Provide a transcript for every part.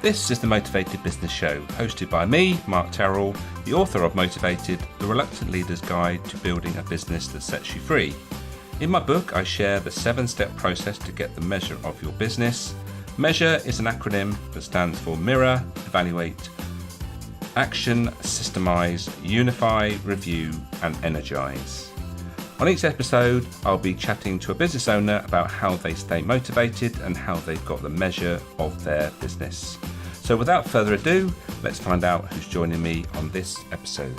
This is the Motivated Business Show, hosted by me, Mark Terrell, the author of Motivated, the Reluctant Leader's Guide to Building a Business that Sets You Free. In my book, I share the 7-step process to get the measure of your business. M.E.A.S.U.R.E is an acronym that stands for Mirror, Evaluate, Action, Systemize, Unify, Review, and Energize. On each episode, I'll be chatting to a business owner about how they stay motivated and how they've got the measure of their business. So without further ado, let's find out who's joining me on this episode.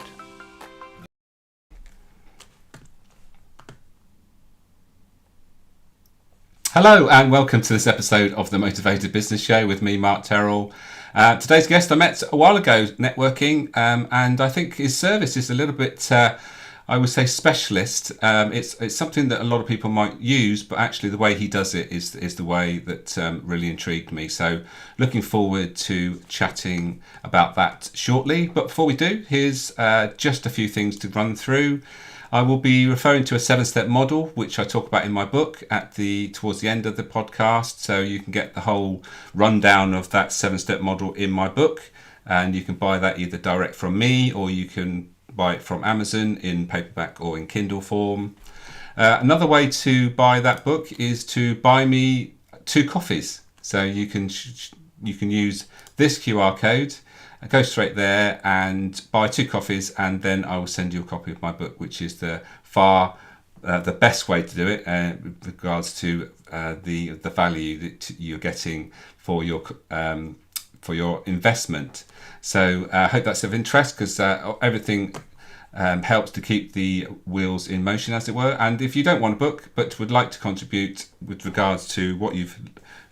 Hello and welcome to this episode of the Motivated Business Show with me, Mark Terrell. Today's guest I met a while ago networking, and I think his service is a little bit, I would say, specialist. It's something that a lot of people might use, but actually the way he does it is the way that really intrigued me. So looking forward to chatting about that shortly. But before we do, here's just a few things to run through. I will be referring to a 7-step model, which I talk about in my book towards the end of the podcast. So you can get the whole rundown of that 7-step model in my book, and you can buy that either direct from me or you can buy it from Amazon in paperback or in Kindle form. Another way to buy that book is to buy me 2 coffees. So you can use this QR code. Go straight there and buy 2 coffees, and then I will send you a copy of my book, which is the best way to do it with regards to the value that you're getting for your investment. So I hope that's of interest, because everything helps to keep the wheels in motion, as it were. And if you don't want a book but would like to contribute with regards to what you've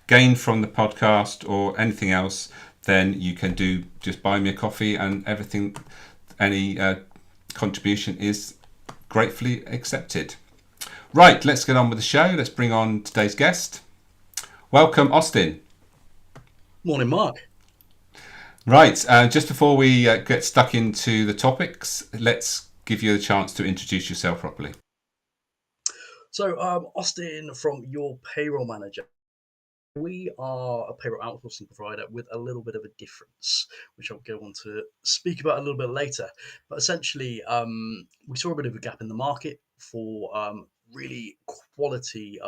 gained from the podcast or anything else, then you can just buy me a coffee, and any contribution is gratefully accepted. Right, let's get on with the show. Let's bring on today's guest. Welcome, Austin. Morning, Mark. Right, just before we get stuck into the topics, let's give you a chance to introduce yourself properly. So, Austin from Your Payroll Manager. We are a payroll outsourcing provider with a little bit of a difference, which I'll go on to speak about a little bit later. But essentially, we saw a bit of a gap in the market for really quality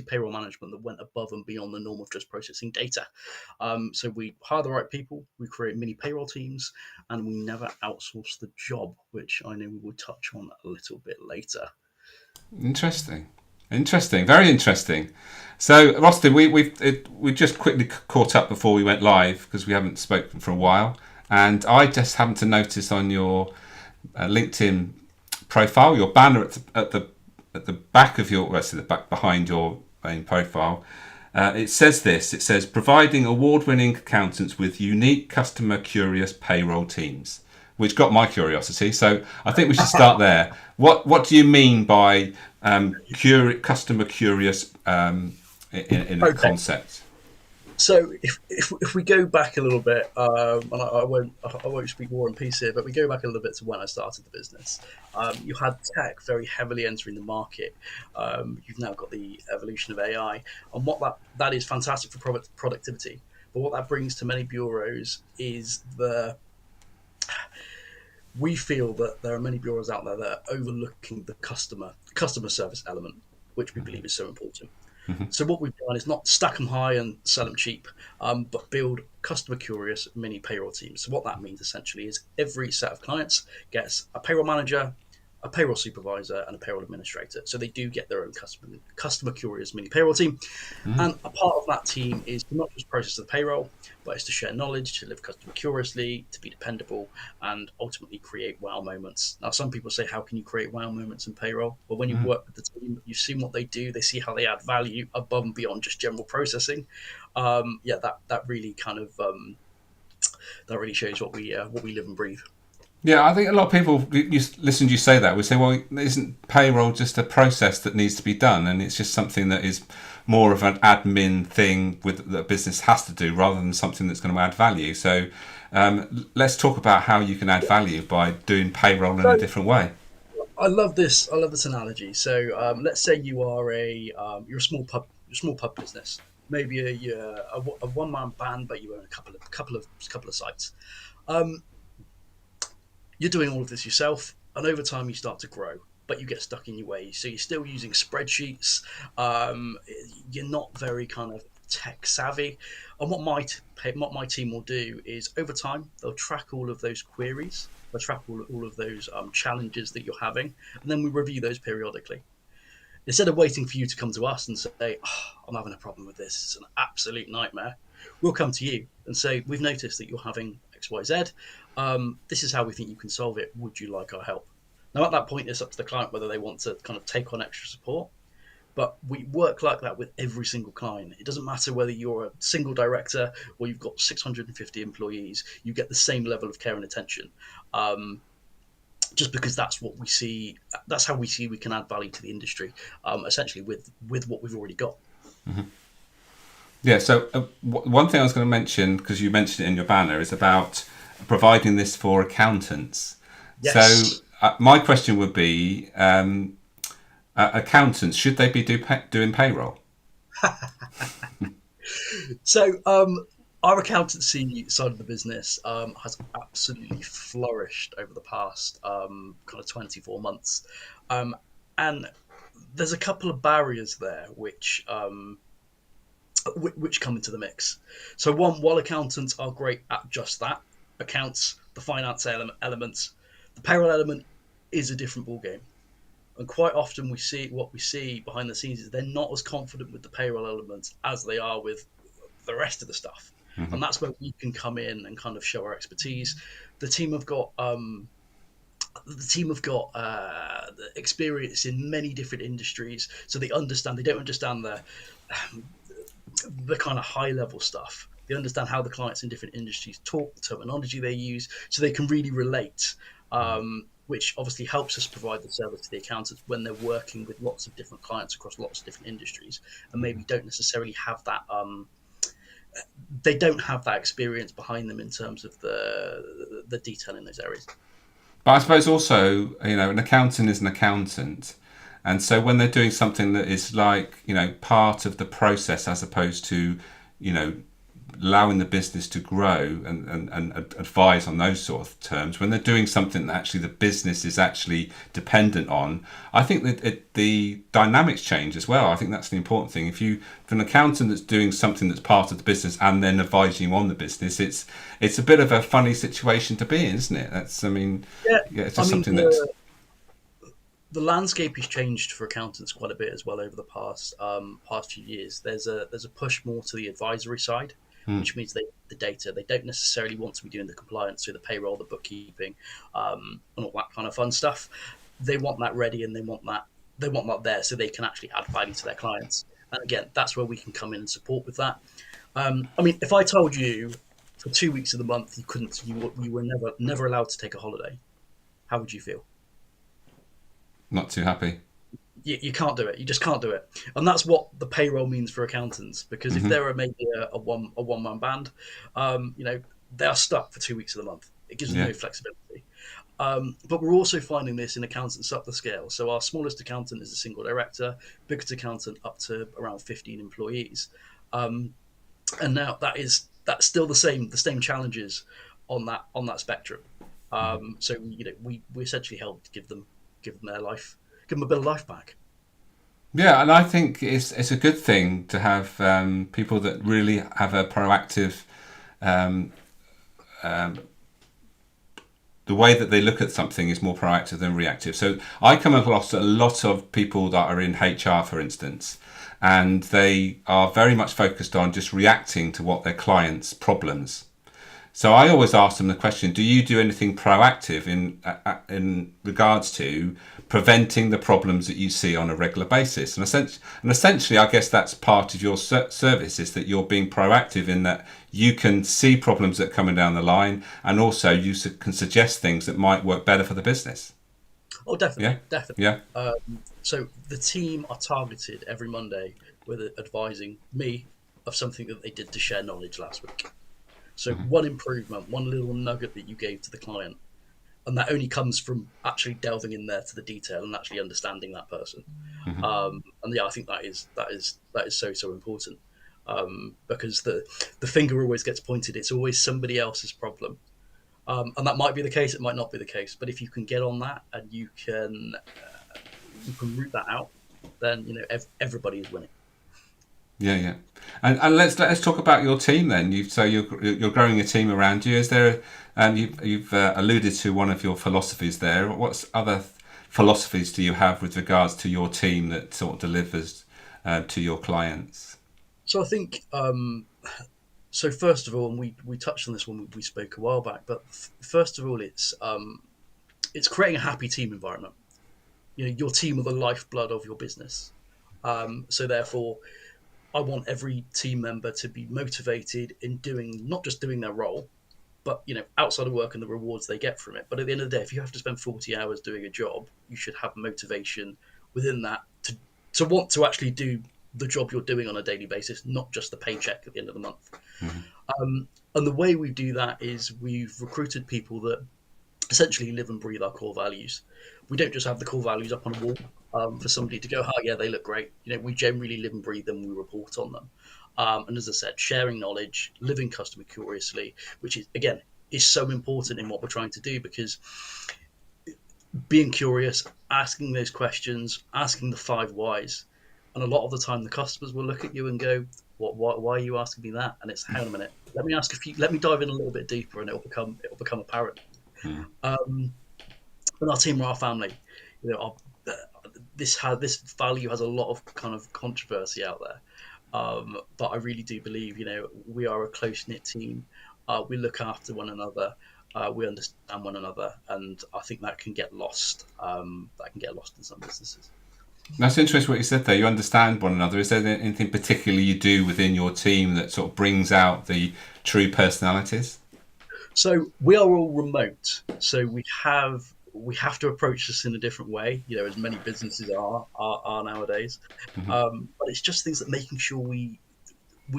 payroll management that went above and beyond the norm of just processing data. So we hire the right people, we create mini payroll teams, and we never outsource the job, which I know we will touch on a little bit later. Interesting, very interesting. So, Austin, we just quickly caught up before we went live because we haven't spoken for a while, and I just happened to notice on your LinkedIn profile, your banner at the back of the back behind your main profile, it says this. It says, providing award-winning accountants with unique, customer-curious payroll teams, which got my curiosity. So I think we should start there. What do you mean by customer curious in a concept? So if we go back a little bit, and I won't speak War and Peace here, but we go back a little bit to when I started the business. You had tech very heavily entering the market. You've now got the evolution of AI, and what that is fantastic for productivity. But what that brings to many bureaus is we feel that there are many bureaus out there that are overlooking the customer service element, which we believe is so important. Mm-hmm. So what we've done is not stack them high and sell them cheap, but build customer curious mini payroll teams. So what that means essentially is every set of clients gets a payroll manager, a payroll supervisor, and a payroll administrator. So they do get their own customer curious mini payroll team. Mm-hmm. And a part of that team is to not just process the payroll, but it's to share knowledge, to live customer curiously, to be dependable, and ultimately create wow moments. Now, some people say, how can you create wow moments in payroll? Well, when you work with the team, you've seen what they do, they see how they add value above and beyond just general processing. That really kind of that really shows what we live and breathe. Yeah, I think a lot of people listen to you say that would say, well, isn't payroll just a process that needs to be done, and it's just something that is more of an admin thing that a business has to do rather than something that's going to add value. So let's talk about how you can add value by doing payroll in a different way. I love this analogy. So let's say you're a small pub business. maybe a one man band, but you own a couple of sites. Um, you're doing all of this yourself, and over time you start to grow, but you get stuck in your ways. So you're still using spreadsheets. Um, you're not very kind of tech savvy. And what my team will do is over time they'll track all of those queries. They'll track all of those challenges that you're having, and then we review those periodically. Instead of waiting for you to come to us and say, oh, I'm having a problem with this, it's an absolute nightmare, we'll come to you and say, we've noticed that you're having XYZ. This is how we think you can solve it. Would you like our help? Now, at that point, it's up to the client whether they want to kind of take on extra support. But we work like that with every single client. It doesn't matter whether you're a single director or you've got 650 employees, you get the same level of care and attention. Um, just because that's what we see, that's how we see we can add value to the industry, essentially with what we've already got. Yeah. So one thing I was going to mention, because you mentioned it in your banner, is about providing this for accountants. So Yes. my question would be, accountants, should they be doing payroll? So our accountancy side of the business has absolutely flourished over the past kind of 24 months. Um, and there's a couple of barriers there which come into the mix. So one, while accountants are great at just that, accounts, the finance elements, the payroll element is a different ballgame. And quite often what we see behind the scenes is they're not as confident with the payroll elements as they are with the rest of the stuff. And that's where we can come in and kind of show our expertise. The team have got experience in many different industries, so they don't understand the kind of high level stuff. They understand how the clients in different industries talk, the terminology they use, so they can really relate. Which obviously helps us provide the service to the accountants when they're working with lots of different clients across lots of different industries, and maybe don't necessarily have that. They don't have that experience behind them in terms of the detail in those areas. But I suppose also, an accountant is an accountant. And so when they're doing something that is like, part of the process as opposed to, you know, allowing the business to grow and advise on those sort of terms, when they're doing something that actually the business is actually dependent on, I think that the dynamics change as well. I think that's the important thing. If an accountant that's doing something that's part of the business and then advising you on the business, it's a bit of a funny situation to be in, isn't it? Yeah, Yeah, it's I just mean something that. the landscape has changed for accountants quite a bit as well over the past few years. There's a push more to the advisory side, which means the data they don't necessarily want to be doing the compliance, so the payroll, the bookkeeping, and all that kind of fun stuff. They want that ready, and they want that there, so they can actually add value to their clients. And again, that's where we can come in and support with that. I mean, if I told you for 2 weeks of the month you were never allowed to take a holiday, how would you feel? Not too happy. You can't do it. You just can't do it, and that's what the payroll means for accountants. Because if they're maybe a one man band, they are stuck for 2 weeks of the month. It gives them Yeah. no flexibility. But we're also finding this in accountants up the scale. So our smallest accountant is a single director, biggest accountant up to around 15 employees, um, and now that's still the same challenges on that spectrum. So we essentially help give them their life, give them a bit of life back. Yeah, and I think it's a good thing to have people that really have a proactive um, um, the way that they look at something is more proactive than reactive. So I come across a lot of people that are in HR, for instance, and they are very much focused on just reacting to what their clients' problems. So I always ask them the question: do you do anything proactive in regards to preventing the problems that you see on a regular basis? And essentially, I guess that's part of your service, is that you're being proactive in that you can see problems that are coming down the line, and also you can suggest things that might work better for the business. Oh, Yeah, definitely, definitely. yeah, So the team are targeted every Monday with advising me of something that they did to share knowledge last week. So one improvement, one little nugget that you gave to the client, and that only comes from actually delving in there to the detail and actually understanding that person. And yeah, I think that is so important. because the finger always gets pointed. It's always somebody else's problem. And that might be the case. It might not be the case. But if you can get on that and you can root that out, then everybody is winning. Yeah, yeah. And let's talk about your team then. You're growing a team around you. Is there? You've alluded to one of your philosophies there. What other philosophies do you have with regards to your team that sort of delivers to your clients? So I think so. First of all, and we touched on this when we spoke a while back, but first of all, it's creating a happy team environment. Your team are the lifeblood of your business. So therefore, I want every team member to be motivated in doing not just doing their role, but outside of work and the rewards they get from it. But at the end of the day, if you have to spend 40 hours doing a job, you should have motivation within that to want to actually do the job you're doing on a daily basis, not just the paycheck at the end of the month. Mm-hmm. And the way we do that is we've recruited people that essentially live and breathe our core values. We don't just have the core values up on a wall for somebody to go, oh yeah, they look great. We generally live and breathe them. We report on them. And as I said, sharing knowledge, living customer curiously, which is again is so important in what we're trying to do, because being curious, asking those questions, asking the 5 whys, and a lot of the time the customers will look at you and go, why are you asking me that? And it's, hang on a minute, let me dive in a little bit deeper, and it'll become apparent. Mm. And our team are our family. This value has a lot of kind of controversy out there, but I really do believe we are a close knit team. We look after one another. We understand one another, and I think that can get lost. That can get lost in some businesses. That's interesting what you said there. You understand one another. Is there anything particularly you do within your team that sort of brings out the true personalities? So we are all remote. So we have to approach this in a different way, as many businesses are nowadays. Mm-hmm. But it's just things that making sure we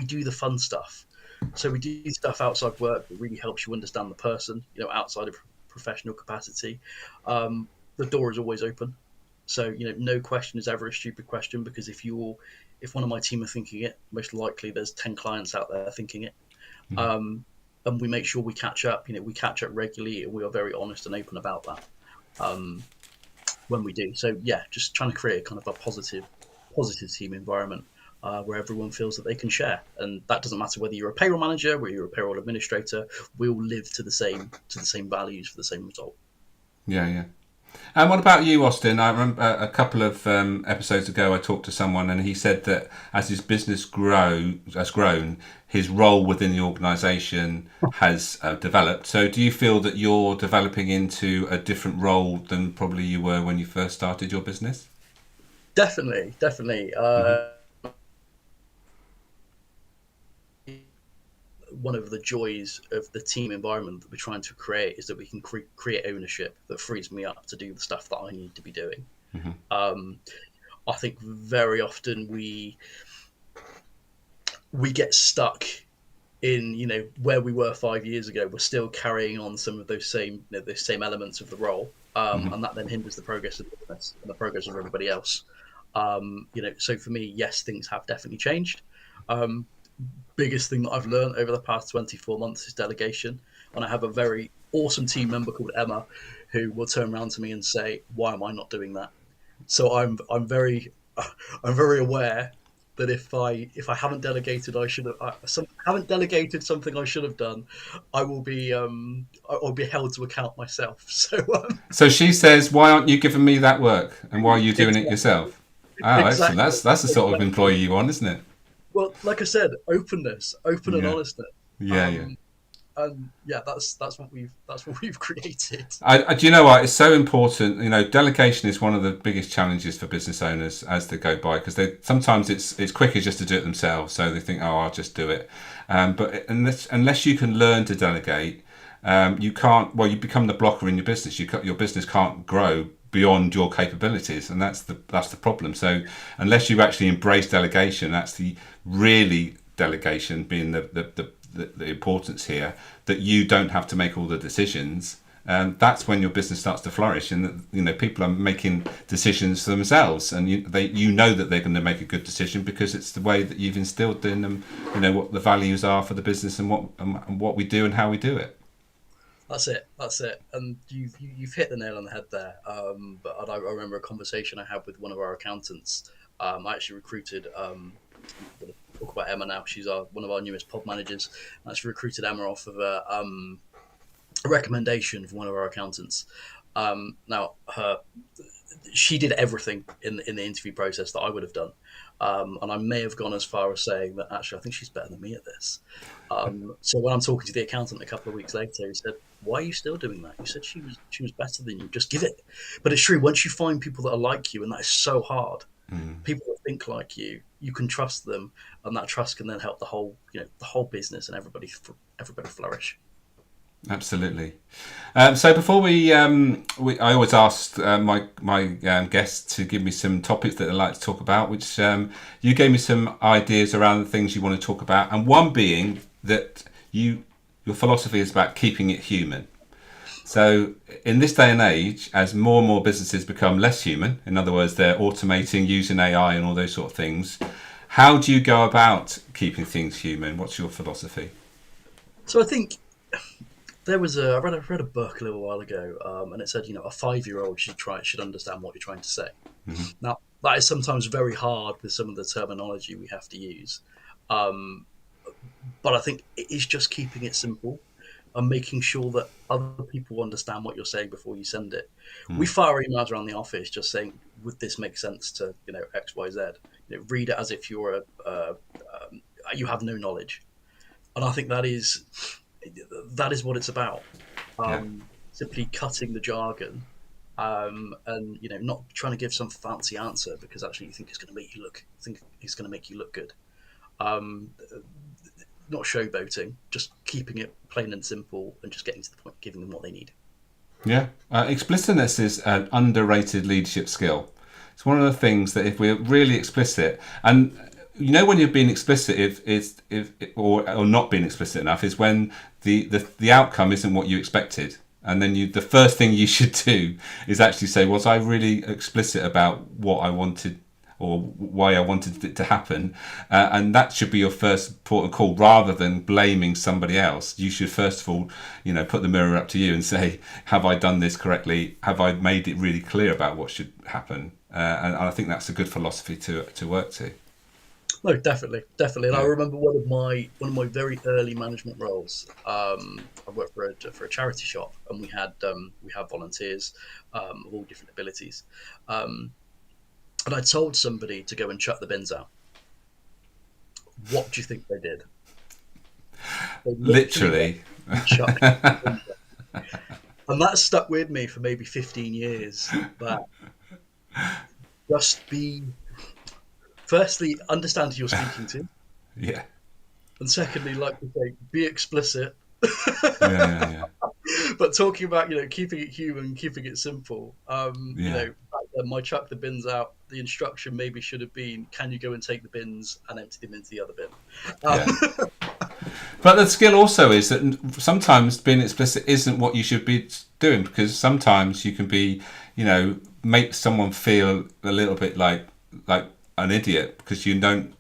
do the fun stuff. So we do stuff outside work that really helps you understand the person, outside of professional capacity. The door is always open. So, no question is ever a stupid question, because if one of my team are thinking it, most likely there's 10 clients out there thinking it. Mm-hmm. And we make sure we catch up. We catch up regularly, and we are very honest and open about that when we do. So yeah, just trying to create a kind of a positive team environment where everyone feels that they can share, and that doesn't matter whether you're a payroll manager, whether you're a payroll administrator. We all live to the same values for the same result. Yeah, yeah. And what about you, Austin? I remember a couple of episodes ago, I talked to someone, and he said that as his business has grown, his role within the organisation has developed. So, do you feel that you're developing into a different role than probably you were when you first started your business? Definitely. Mm-hmm. One of the joys of the team environment that we're trying to create is that we can create ownership that frees me up to do the stuff that I need to be doing. Mm-hmm. I think very often we get stuck in where we were 5 years ago. We're still carrying on some of those same elements of the role, Mm-hmm. and that then hinders the progress of the business and the progress of everybody else. So for me, yes, things have definitely changed. Biggest thing that I've learned over the past 24 months is delegation. And I have a very awesome team member called Emma who will turn around to me and say, why am I not doing that? So I'm very aware that if I haven't delegated, haven't delegated something I should have done, I'll be held to account myself. So she says, "Why aren't you giving me that work? And why are you doing it Exactly. yourself?" Oh, excellent. Exactly. That's the sort of employee you want, isn't it? Well, like I said, open and Yeah, honestness. yeah, yeah. And yeah, that's what we've created. Do you know what? It's so important. Delegation is one of the biggest challenges for business owners as they go by, because sometimes it's quicker just to do it themselves. So they think, "Oh, I'll just do it." But unless you can learn to delegate, you can't. Well, you become the blocker in your business. Your business can't grow beyond your capabilities, and that's the problem. So unless you actually embrace delegation, that's the really delegation being the importance here, that you don't have to make all the decisions, that's when your business starts to flourish, and people are making decisions for themselves, and you know that they're going to make a good decision because it's the way that you've instilled in them, what the values are for the business and what we do and how we do it. That's it. That's it. And you've hit the nail on the head there. But I remember a conversation I had with one of our accountants. I actually recruited. We'll talk about Emma now. She's one of our newest pod managers. I actually recruited Emma off of a recommendation from one of our accountants. Now, she did everything in the interview process that I would have done. And I may have gone as far as saying that actually I think she's better than me at this. So when I'm talking to the accountant a couple of weeks later, he said, "Why are you still doing that? You said she was better than you. Just give it." But it's true. Once you find people that are like you, and that is so hard, people that think like you can trust them, and that trust can then help the whole business and everybody flourish. Absolutely. So before I always ask my guests to give me some topics that they like to talk about, which you gave me some ideas around the things you want to talk about, and one being that your philosophy is about keeping it human. So in this day and age, as more and more businesses become less human, in other words, they're automating, using AI and all those sort of things, how do you go about keeping things human? What's your philosophy? So I think I read a book a little while ago, and it said, a 5-year-old should understand what you're trying to say. Now, that is sometimes very hard with some of the terminology we have to use, um, but I think it is just keeping it simple and making sure that other people understand what you're saying before you send it. We fire emails around the office just saying, "Would this make sense to X, Y, Z?" Read it as if you have no knowledge, and I think that is what it's about. Yeah. Simply cutting the jargon, and not trying to give some fancy answer because actually you think it's going to make you look good. Um, Not showboating, just keeping it plain and simple and just getting to the point, giving them what they need. Yeah, explicitness is an underrated leadership skill. It's one of the things that if we're really explicit, and when you're being explicit, if or not being explicit enough, is when the outcome isn't what you expected, and then the first thing you should do is actually say, was I really explicit about what I wanted or why I wanted it to happen, and that should be your first port of call rather than blaming somebody else. You should first of all, put the mirror up to you and say, have I done this correctly? Have I made it really clear about what should happen? And I think that's a good philosophy to work to. No, definitely, definitely. And I Yeah. remember one of my very early management roles. I worked for a charity shop, and we had volunteers of all different abilities. Um, and I told somebody to go and chuck the bins out. What do you think they did? They literally went Literally. and chucked the bins out. And that stuck with me for maybe 15 years. That just firstly, understand who you're speaking to, Yeah. and secondly, like you say, be explicit. Yeah. Yeah. Yeah. But talking about keeping it human, keeping it simple. Yeah. Back then, my chuck the bins out. The instruction maybe should have been, "Can you go and take the bins and empty them into the other bin?" Yeah. But the skill also is that sometimes being explicit isn't what you should be doing, because sometimes you can be, make someone feel a little bit like an idiot because you don't.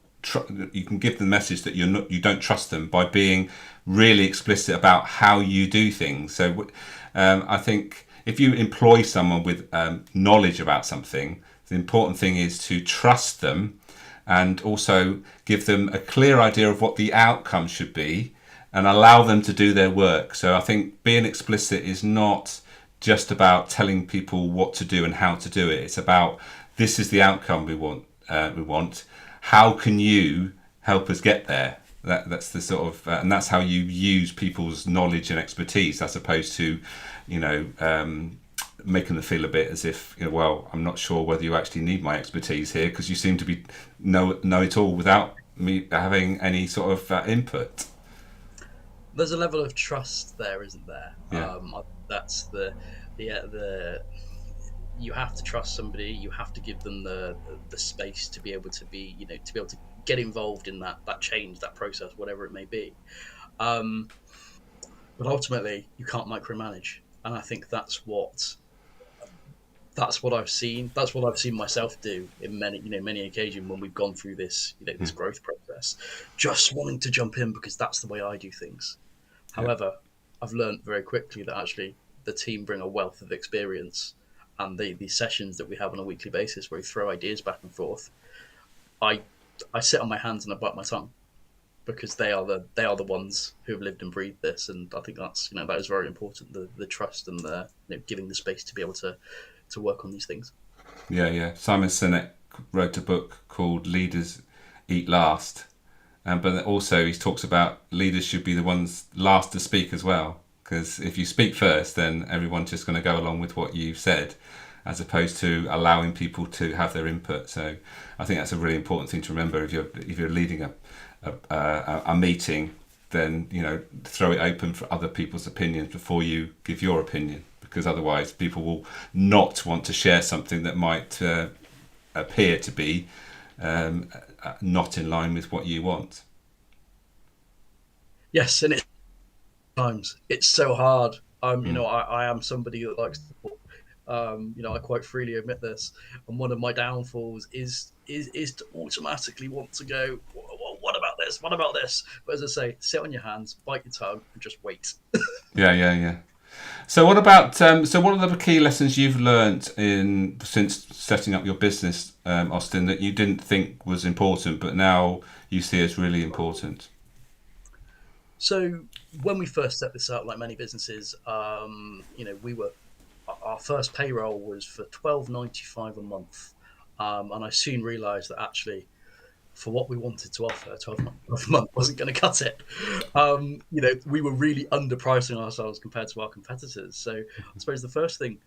You can give the message that you don't trust them by being really explicit about how you do things. So I think if you employ someone with knowledge about something, the important thing is to trust them and also give them a clear idea of what the outcome should be and allow them to do their work. So I think being explicit is not just about telling people what to do and how to do it. It's about, this is the outcome we want. How can you help us get there? That's the sort of, and that's how you use people's knowledge and expertise, as opposed to, making them feel a bit as if, well, I'm not sure whether you actually need my expertise here because you seem to be know it all without me having any sort of input. There's a level of trust there, isn't there? Yeah, That's the you have to trust somebody. You have to give them the space to be able to get involved in that change, that process, whatever it may be. Um, but ultimately, you can't micromanage. and I think that's what I've seen. That's what I've seen myself do in many occasions when we've gone through this growth process, just wanting to jump in because that's the way I do things. Yeah. However, I've learned very quickly that actually the team bring a wealth of experience, and these sessions that we have on a weekly basis where we throw ideas back and forth. I I sit on my hands and I bite my tongue because they are the ones who have lived and breathed this, and I think that is very important. The trust and the giving the space to be able to work on these things. Yeah, yeah. Simon Sinek wrote a book called Leaders Eat Last. But also, he talks about leaders should be the ones last to speak as well. Because if you speak first, then everyone's just going to go along with what you've said, as opposed to allowing people to have their input. So, I think that's a really important thing to remember. If you're leading a meeting, then throw it open for other people's opinions before you give your opinion. Because otherwise, people will not want to share something that might appear to be not in line with what you want. Yes, and it's times it's so hard. Mm. I am somebody that likes to I quite freely admit this, and one of my downfalls is to automatically want to go, what about this? What about this? But as I say, sit on your hands, bite your tongue, and just wait. Yeah, yeah, yeah. So what about so what are the key lessons you've learnt in since setting up your business, Austin, that you didn't think was important, but now you see as really important? So when we first set this up, like many businesses, we were our first payroll was for £12.95 a month, and I soon realised that actually for what we wanted to offer, 12 a month wasn't going to cut it. We were really underpricing ourselves compared to our competitors. So I suppose the first thing,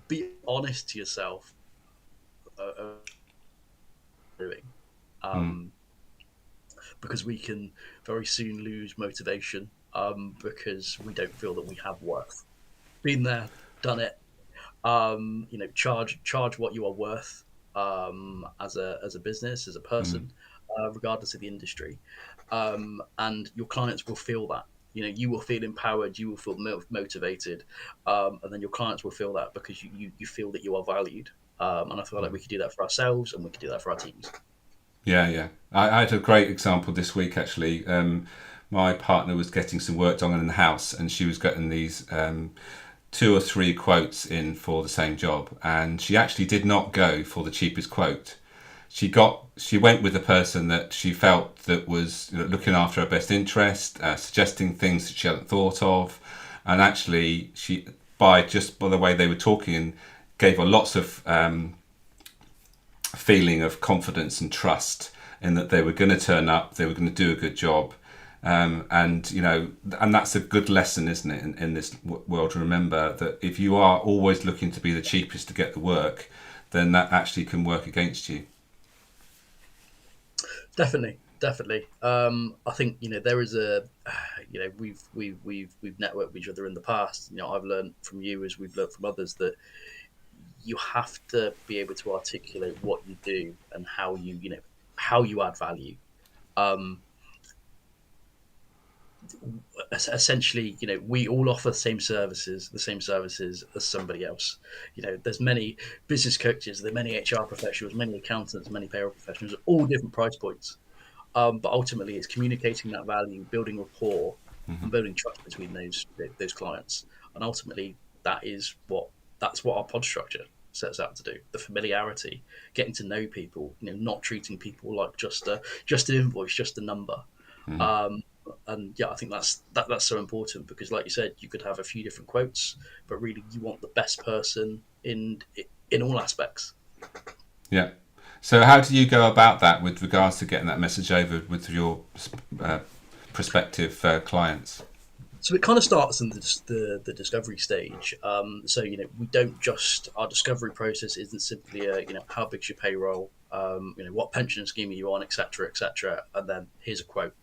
be honest to yourself doing, Mm. um, because we can very soon lose motivation because we don't feel that we have worth. Been there, done it. Charge what you are worth as a business, as a Mm. person, regardless of the industry, and your clients will feel that. You will feel empowered, you will feel motivated, and then your clients will feel that because you feel that you are valued. And I feel like we could do that for ourselves, and we could do that for our teams. Yeah, yeah. I had a great example this week actually. My partner was getting some work done in the house, and she was getting these two or three quotes in for the same job, and she actually did not go for the cheapest quote. She went with the person that she felt that was looking after her best interest, suggesting things that she hadn't thought of, and actually she by the way they were talking, gave her lots of feeling of confidence and trust in that they were going to turn up, they were going to do a good job. And that's a good lesson, isn't it, in this world, to remember that if you are always looking to be the cheapest to get the work, then that actually can work against you. Definitely, definitely. I think there is we've networked with each other in the past. I've learned from you as we've learned from others that you have to be able to articulate what you do and how you add value. Um, Essentially, we all offer the same services as somebody else. There's many business coaches, there are many HR professionals, many accountants, many payroll professionals, all different price points. But ultimately, it's communicating that value, building rapport, and building trust between those clients. And ultimately, that's what our pod structure sets out to do. The familiarity, getting to know people, not treating people like just an invoice, just a number. Um, and yeah, I think that's so important because, like you said, you could have a few different quotes, but really, you want the best person in all aspects. Yeah. So how do you go about that with regards to getting that message over with your uh, prospective clients? So it kind of starts in the discovery stage. So we don't just our discovery process isn't simply how big's your payroll, what pension scheme are you on, etc., and then here's a quote.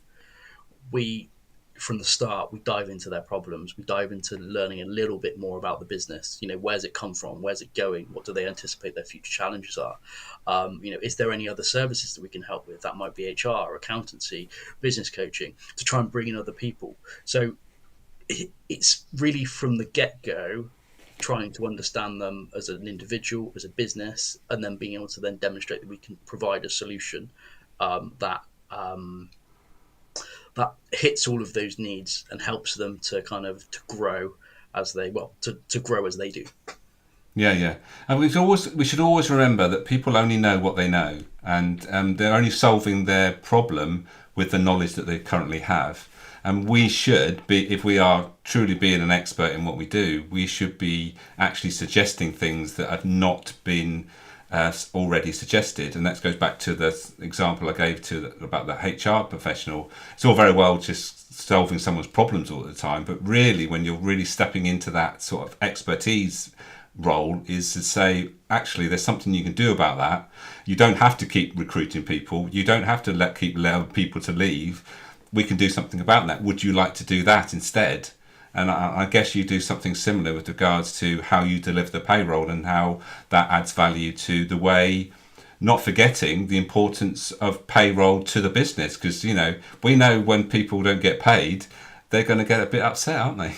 We From the start we dive into their problems. We dive into learning a little bit more about the business. Where's it come from? Where's it going? What do they anticipate their future challenges are? Is there any other services that we can help with? That might be HR, accountancy, business coaching, to try and bring in other people. So it's really from the get go trying to understand them as an individual, as a business, and then being able to then demonstrate that we can provide a solution that that hits all of those needs and helps them to kind of to grow as they to grow as they do. Yeah, yeah. And we should always remember that people only know what they know, and they're only solving their problem with the knowledge that they currently have. And we should be, if we are truly being an expert in what we do, we should be actually suggesting things that have not been already suggested. And that goes back to the example I gave about the HR professional. It's all very well just solving someone's problems all the time, but really, when you're really stepping into that sort of expertise role, is to say, actually, there's something you can do about that. You don't have to keep recruiting people. You don't have to keep allowing people to leave. We can do something about that. Would you like to do that instead? And I guess you do something similar with regards to how you deliver the payroll and how that adds value to the way, not forgetting the importance of payroll to the business. Because, we know when people don't get paid, they're going to get a bit upset, aren't they?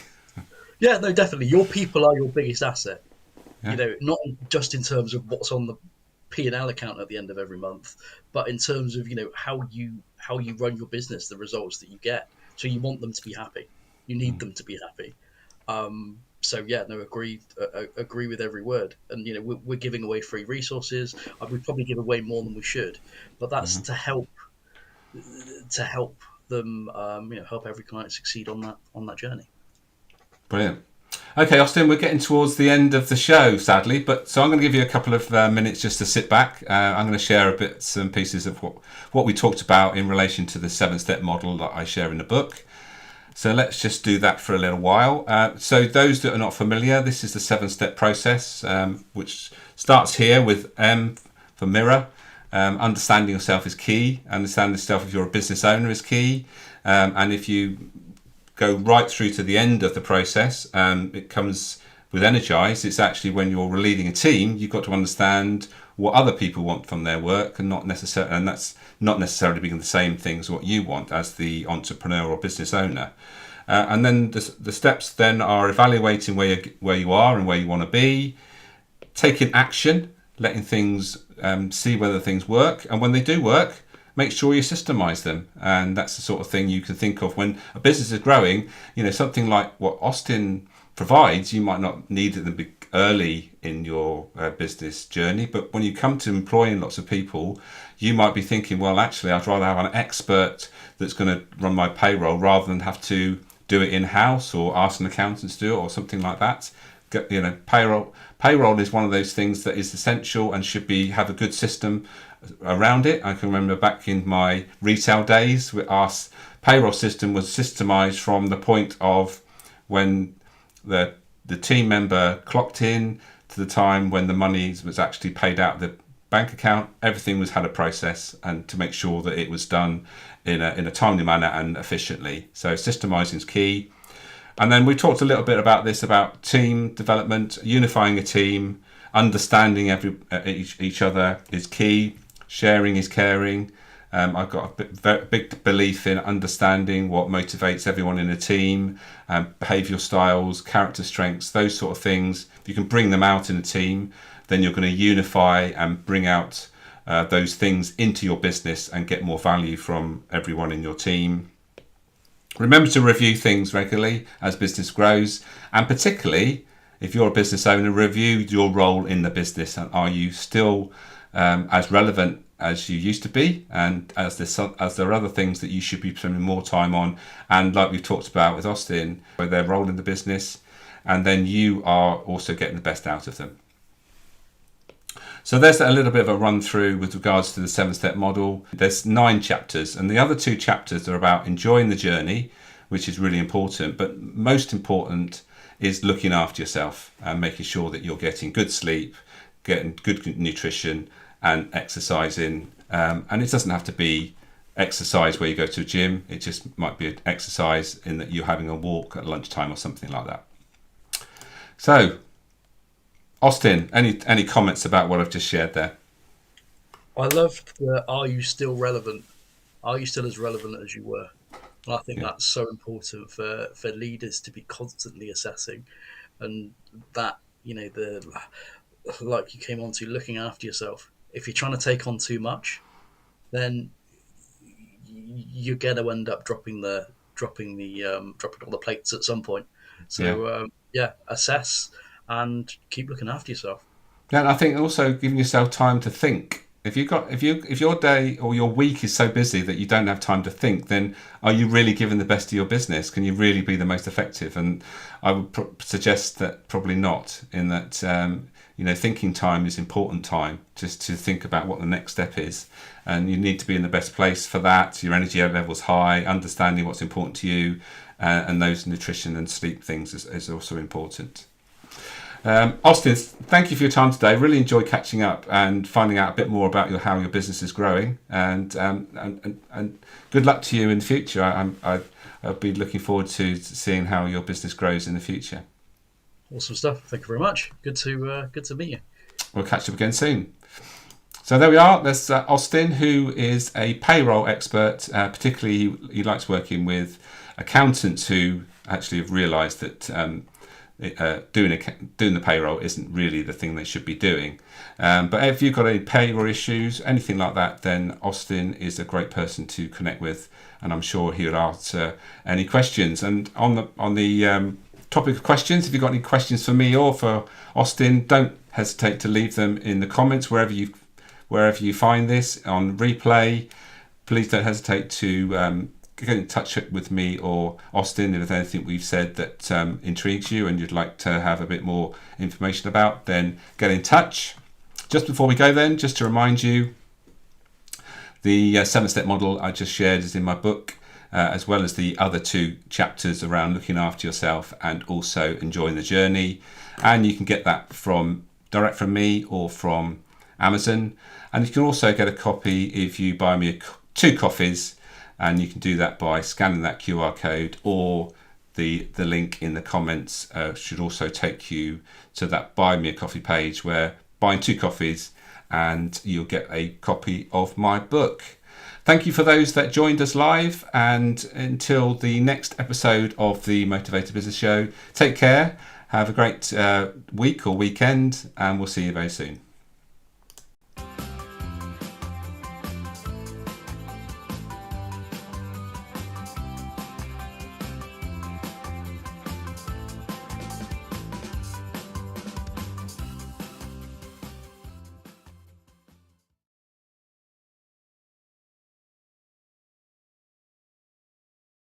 Yeah, no, definitely. Your people are your biggest asset. Yeah. Not just in terms of what's on the P&L account at the end of every month, but in terms of how you run your business, the results that you get. So you want them to be happy. You need them to be happy. So yeah, no, agree with every word. And we're giving away free resources. We probably give away more than we should, but that's to help them, help every client succeed on that journey. Brilliant. Okay, Austin, we're getting towards the end of the show, sadly, but so I'm going to give you a couple of minutes just to sit back. I'm going to share some pieces of what we talked about in relation to the 7-step model that I share in the book. So let's just do that for a little while. So those that are not familiar, this is the 7-step process, which starts here with M for mirror. Understanding yourself is key. Understanding yourself if you're a business owner is key. And if you go right through to the end of the process, it comes with energize. It's actually when you're leading a team, you've got to understand what other people want from their work, and that's not necessarily being the same things what you want as the entrepreneur or business owner. And then the steps then are evaluating where you are and where you want to be, taking action, letting things see whether things work, and when they do work, make sure you systemize them. And that's the sort of thing you can think of when a business is growing. Something like what Austin provides, you might not need it early in your business journey, but when you come to employing lots of people, you might be thinking, well, actually, I'd rather have an expert that's going to run my payroll rather than have to do it in-house or ask an accountant to do it or something like that. Payroll is one of those things that is essential and should have a good system around it. I can remember back in my retail days, our payroll system was systemized from the point of when the team member clocked in to the time when the money was actually paid out of the bank account. Everything had a process, and to make sure that it was done in a timely manner and efficiently. So systemizing is key. And then we talked a little bit about team development, unifying a team, understanding each other is key. Sharing is caring. I've got a big belief in understanding what motivates everyone in a team, behavioural styles, character strengths, those sort of things. If you can bring them out in a team, then you're going to unify and bring out those things into your business and get more value from everyone in your team. Remember to review things regularly as business grows, and particularly if you're a business owner, review your role in the business, and are you still as relevant as you used to be, and as there are other things that you should be spending more time on, and like we've talked about with Austin, their role in the business, and then you are also getting the best out of them. So there's a little bit of a run through with regards to the 7-step model. There's 9 chapters, and the other 2 chapters are about enjoying the journey, which is really important, but most important is looking after yourself and making sure that you're getting good sleep, getting good nutrition and exercising. And it doesn't have to be exercise where you go to a gym. It just might be an exercise in that you're having a walk at lunchtime or something like that. So, Austin, any comments about what I've just shared there? I loved the "Are you still relevant? Are you still as relevant as you were?" And I think Yeah. that's so important for leaders to be constantly assessing, and that the like you came on to looking after yourself. If you're trying to take on too much, then you're going to end up dropping all the plates at some point. Yeah. So yeah, assess and keep looking after yourself. Yeah, and I think also giving yourself time to think. If your day or your week is so busy that you don't have time to think, then are you really giving the best of your business? Can you really be the most effective? And I would suggest that probably not. In that thinking time is important time, just to think about what the next step is, and you need to be in the best place for that. Your energy levels high, understanding what's important to you, and those nutrition and sleep things is also important. Austin, thank you for your time today. Really enjoyed catching up and finding out a bit more about how your business is growing. And good luck to you in the future. I'll be looking forward to seeing how your business grows in the future. Awesome stuff. Thank you very much. Good to meet you. We'll catch up again soon. So there we are. There's Austin, who is a payroll expert. Particularly, he likes working with accountants who actually have realised that doing the payroll isn't really the thing they should be doing. But if you've got any payroll issues, anything like that, then Austin is a great person to connect with, and I'm sure he'll answer any questions. And on the topic of questions, if you've got any questions for me or for Austin, don't hesitate to leave them in the comments wherever you find this on replay. Please don't hesitate to get in touch with me or Austin if there's anything we've said that intrigues you and you'd like to have a bit more information about, then get in touch. Just before we go then, just to remind you, the 7-step model I just shared is in my book, as well as the other 2 chapters around looking after yourself and also enjoying the journey. And you can get that direct from me or from Amazon. And you can also get a copy if you buy me 2 coffees, and you can do that by scanning that QR code, or the link in the comments should also take you to that Buy Me a Coffee page, where buying 2 coffees and you'll get a copy of my book. Thank you for those that joined us live, and until the next episode of the Motivated Business Show, take care, have a great week or weekend, and we'll see you very soon.